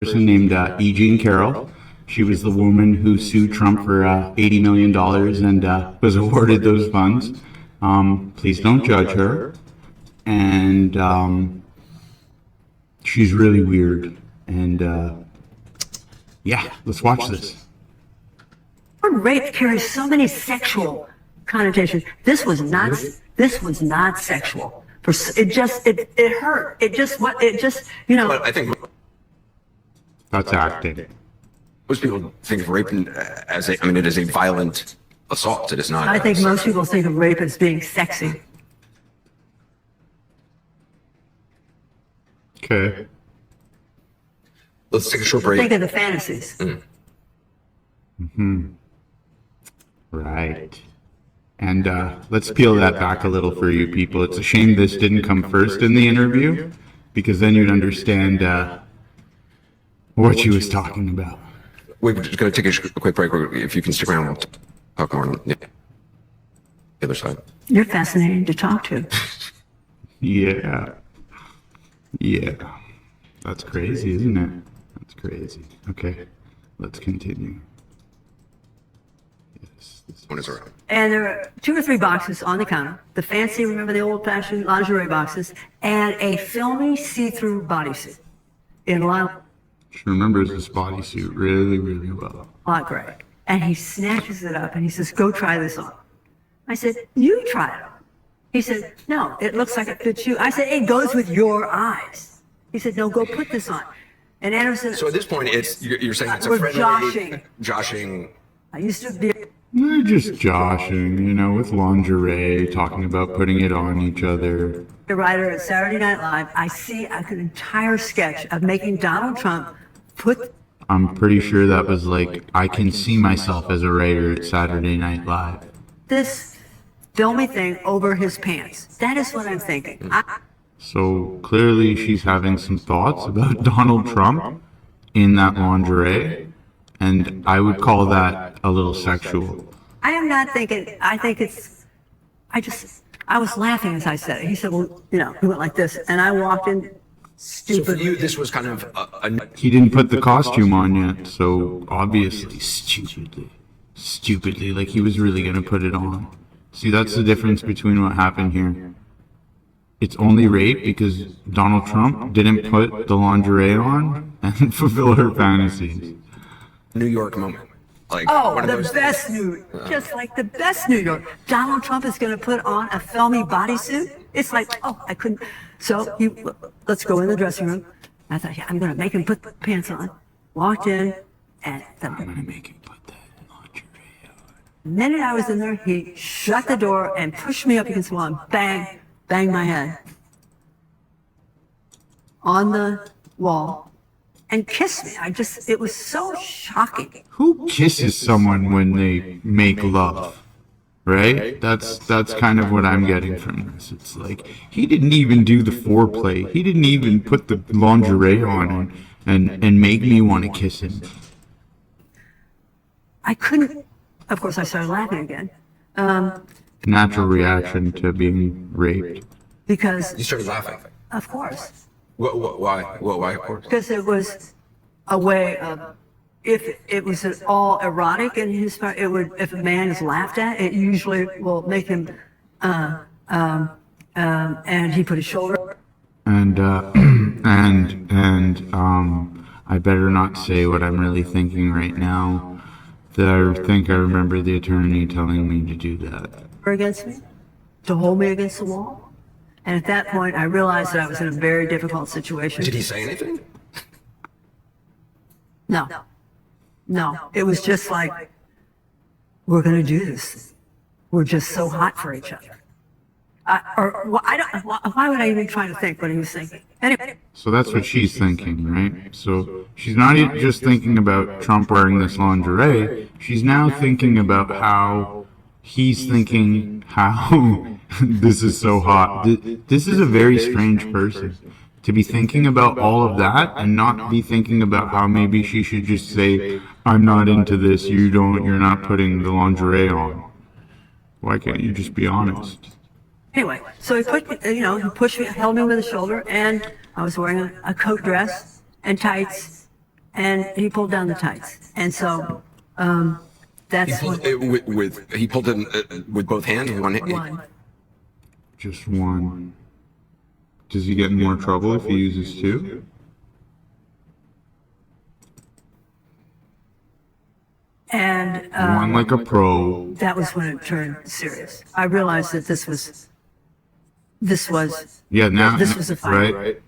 Person named E. Jean Carroll. She was the woman who sued Trump for $80 million and was awarded those funds. Please don't judge her. And she's really weird. And yeah, let's watch this. Rape carries so many sexual connotations. This was not sexual. It hurt. But I think That's acting. most people think of rape as it is a violent assault. It is not. I think most people think of rape as being sexy. Okay. Let's take a short break. Think of the fantasies. Right. And let's peel that back a little for you people. It's a shame this didn't come first in the interview, because then you'd understand what she was talking about. We're just going to take a quick break. If you can stick around, we'll talk more on the other side. You're fascinating to talk to. Yeah. Yeah. That's crazy, isn't it? That's crazy. Okay. Let's continue. Yes. One is around. And there are 2 or 3 boxes on the counter. The fancy, remember the old-fashioned lingerie boxes, and a filmy see-through bodysuit in lilac. She remembers this bodysuit really, really well. Gray. And he snatches it up and he says, "Go try this on." I said, "You try it on." He said, "No, it looks like it fits you." I said, "It goes with your eyes." He said, "No, go put this on." And Anderson. So at this point, you're saying it's a we're friendly joshing. I used to be. We're just joshing, with lingerie, talking about putting it on each other. A writer at Saturday Night Live. I see an entire sketch of making Donald Trump put. I'm pretty sure that was like, I can see myself as a writer at Saturday Night Live. This filmy thing over his pants. That is what I'm thinking. So clearly she's having some thoughts about Donald Trump in that lingerie, and I would call that a little sexual. I am not thinking, I think it's, I was laughing as I said it. He said, "Well, he went like this," and I walked in So for stupidly. you, this was kind of He didn't put the costume on yet, so obviously, stupidly, like he was really gonna put it on. See, that's the difference between what happened here. It's only rape because Donald Trump didn't put the lingerie on and fulfill her fantasies. New York moment. Like Oh, one of the those best just like the best New York. Donald Trump is going to put on a filmy bodysuit. It's like, oh, I couldn't. So let's go in the dressing room. I thought, yeah, I'm going to make him put the pants on. Walked in, and I'm gonna make him put that lingerie on. the minute I was in there, he shut the door and pushed me up against the wall and bang my head on the wall and kissed me. It was so shocking. Who kisses someone when they make love? Right? That's kind of what I'm getting from this. It's like, he didn't even do the foreplay. He didn't even put the lingerie on and make me want to kiss him. I couldn't, of course, I started laughing again. Natural reaction to being raped. Because, You started laughing. of course, Why? Why? Of course. because it was a way of, if it was at all erotic in his part, it would, if a man is laughed at, it usually will make him, and he put his shoulder. And I better not say what I'm really thinking right now. I think I remember the attorney telling me to do that. Against me, to hold me against the wall. And at that point, I realized that I was in a very difficult situation. Did he say anything? No. It was just like, we're going to do this. We're just so hot for each other. Why would I even try to think what he was thinking? Anyway. So that's what she's thinking, right? So she's not just thinking about Trump wearing this lingerie. She's now thinking about how he's thinking how this is so hot. This is a very strange person to be thinking about all of that and not be thinking about how maybe she should just say, "I'm not into this. You're not putting the lingerie on." Why can't you just be honest? Anyway, so he pushed me, held me with his shoulder, and I was wearing a coat dress and tights, and he pulled down the tights. And so that's what He pulled him with both hands, one hand. one. Just one. Does he get in more trouble if he uses two? And One like a pro. that was when it turned serious. I realized that this was Yeah, now this was a fight. right.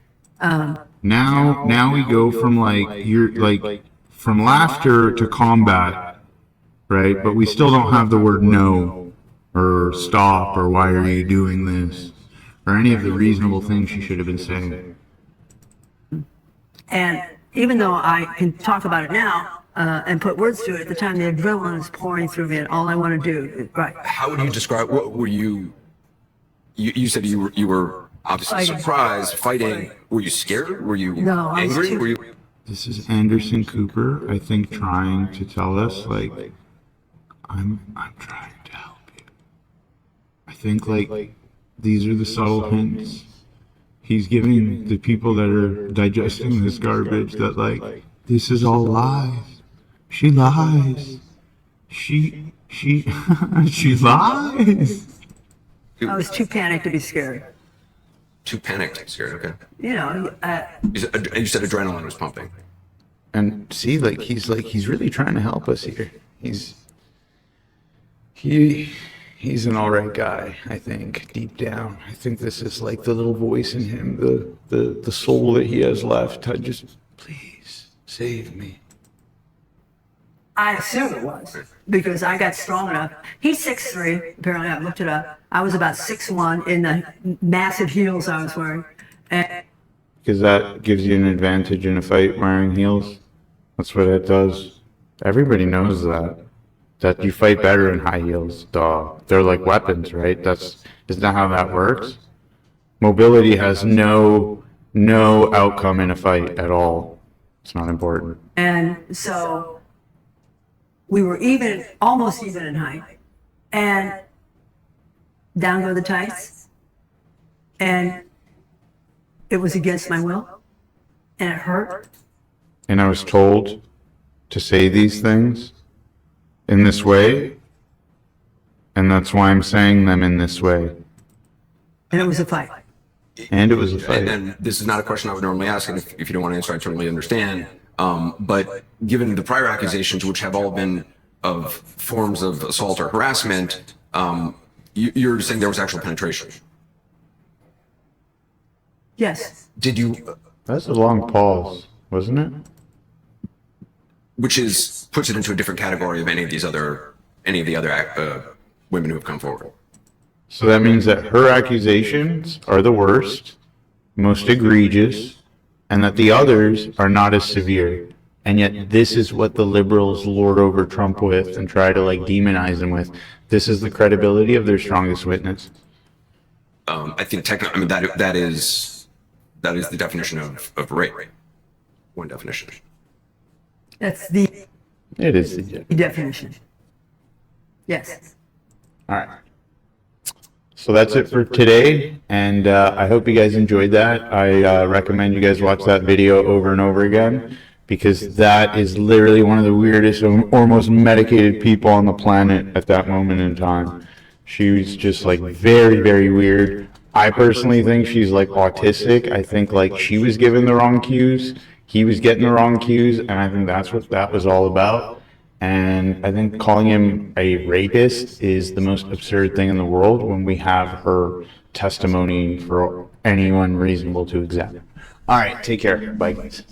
Now we go from from laughter to combat, right? But we still don't have the word no or stop or why are you doing this or any of the reasonable things she should have been saying. And even though I can talk about it now and put words to it, at the time the adrenaline is pouring through me, and all I want to do is right. How would you describe? What were you? You said you were obviously Fighting. surprised, fighting. Were you scared? Were you No, I was angry? too- Were you? This is Anderson Cooper, I think, trying to tell us like I'm trying to help you. I think like these are the subtle hints he's giving the people that are digesting this garbage that like this is all lies. She lies. She she lies. I was too panicked to be scared. Too panicked, scared. Okay. You know, You said adrenaline was pumping. And see, he's really trying to help us here. He's an all right guy, I think, deep down. I think this is like the little voice in him, the soul that he has left. I just, please save me. I assume it was because I got strong enough. He's 6'3". Apparently, I looked it up. I was about 6'1" in the massive heels I was wearing. And Because that gives you an advantage in a fight wearing heels. That's what it does. Everybody knows that. That you fight better in high heels. Duh. They're like weapons, right? Isn't that how that works? Mobility has no outcome in a fight at all. It's not important. And so we were almost even in height. And down go the tights. And it was against my will. And it hurt. And I was told to say these things in this way. And that's why I'm saying them in this way. And it was a fight. And it was a fight. And this is not a question I would normally ask, and if you don't want to answer, I totally understand. But given the prior accusations, which have all been of forms of assault or harassment, you're saying there was actual penetration. Yes. Did you? That's a long pause, wasn't it? Which puts it into a different category of any of the other women who have come forward. So that means that her accusations are the worst, most egregious, and that the others are not as severe. And yet this is what the liberals lord over Trump with and try to like demonize him with. This is the credibility of their strongest witness. I think technically, I mean, that is the definition of rape. One definition. That's the It is the definition. Yes. All right. So that's it for today, and I hope you guys enjoyed that. I recommend you guys watch that video over and over again, because that is literally one of the weirdest or most medicated people on the planet at that moment in time. She was just like very, very weird. I personally think she's like autistic. I think like she was given the wrong cues, he was getting the wrong cues, and I think that's what that was all about. And I think calling him a rapist is the most absurd thing in the world when we have her testimony for anyone reasonable to examine. All right, take care. Bye, guys.